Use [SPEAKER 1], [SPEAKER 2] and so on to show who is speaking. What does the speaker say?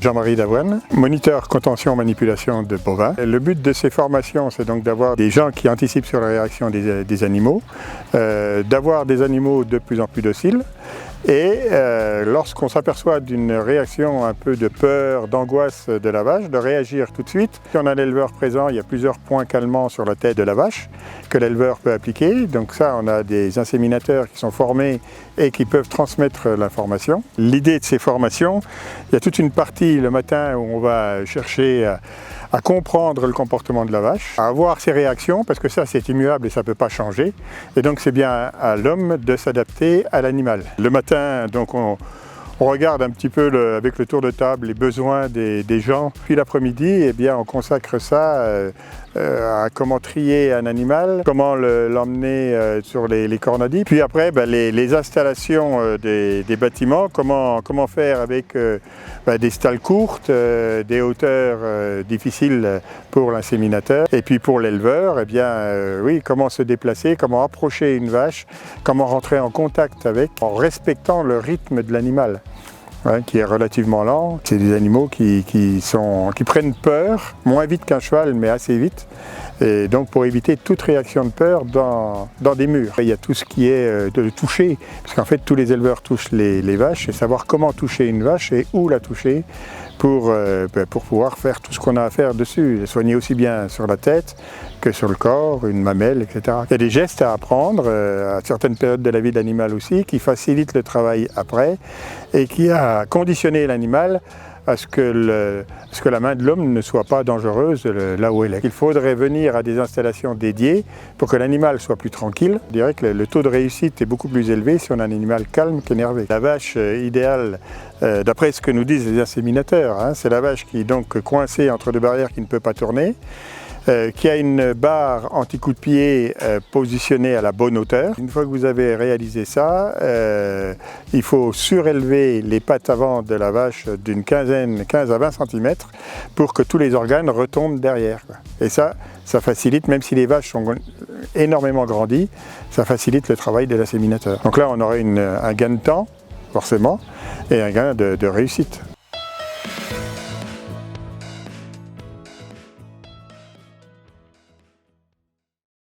[SPEAKER 1] Jean-Marie Davoine, moniteur contention manipulation de bovins. Le but de ces formations, c'est donc d'avoir des gens qui anticipent sur la réaction des animaux, d'avoir des animaux de plus en plus dociles. Et lorsqu'on s'aperçoit d'une réaction un peu de peur, d'angoisse de la vache, de réagir tout de suite. Si on a l'éleveur présent, il y a plusieurs points calmants sur la tête de la vache que l'éleveur peut appliquer. Donc ça, on a des inséminateurs qui sont formés et qui peuvent transmettre l'information. L'idée de ces formations, il y a toute une partie le matin où on va chercher à comprendre le comportement de la vache, à avoir ses réactions, parce que ça c'est immuable et ça ne peut pas changer. Et donc c'est bien à l'homme de s'adapter à l'animal. Le matin, donc on regarde un petit peu avec le tour de table les besoins des gens. Puis l'après-midi, eh bien, on consacre ça à comment trier un animal, comment l'emmener sur les cornadis. Puis après, les installations des bâtiments, comment faire avec des stalles courtes, des hauteurs difficiles pour l'inséminateur. Et puis pour l'éleveur, eh bien, oui, comment se déplacer, comment approcher une vache, comment rentrer en contact avec, en respectant le rythme de l'animal. Qui est relativement lent. C'est des animaux qui prennent peur, moins vite qu'un cheval, mais assez vite. Et donc pour éviter toute réaction de peur dans des murs. Il y a tout ce qui est de toucher, parce qu'en fait tous les éleveurs touchent les vaches, et savoir comment toucher une vache et où la toucher pour pouvoir faire tout ce qu'on a à faire dessus. Soigner aussi bien sur la tête que sur le corps, une mamelle, etc. Il y a des gestes à apprendre à certaines périodes de la vie de l'animal aussi, qui facilitent le travail après et qui a conditionné l'animal à ce que la main de l'homme ne soit pas dangereuse là où elle est. Il faudrait venir à des installations dédiées pour que l'animal soit plus tranquille. Je dirais que le taux de réussite est beaucoup plus élevé si on a un animal calme qu'énervé. La vache idéale, d'après ce que nous disent les inséminateurs, c'est la vache qui est donc coincée entre deux barrières qui ne peut pas tourner, qui a une barre anti-coup de pied positionnée à la bonne hauteur. Une fois que vous avez réalisé ça, il faut surélever les pattes avant de la vache d'une 15 à 20 cm pour que tous les organes retombent derrière. Et ça facilite, même si les vaches sont énormément grandies, ça facilite le travail de l'inséminateur. Donc là, on aurait un gain de temps, forcément, et un gain de réussite.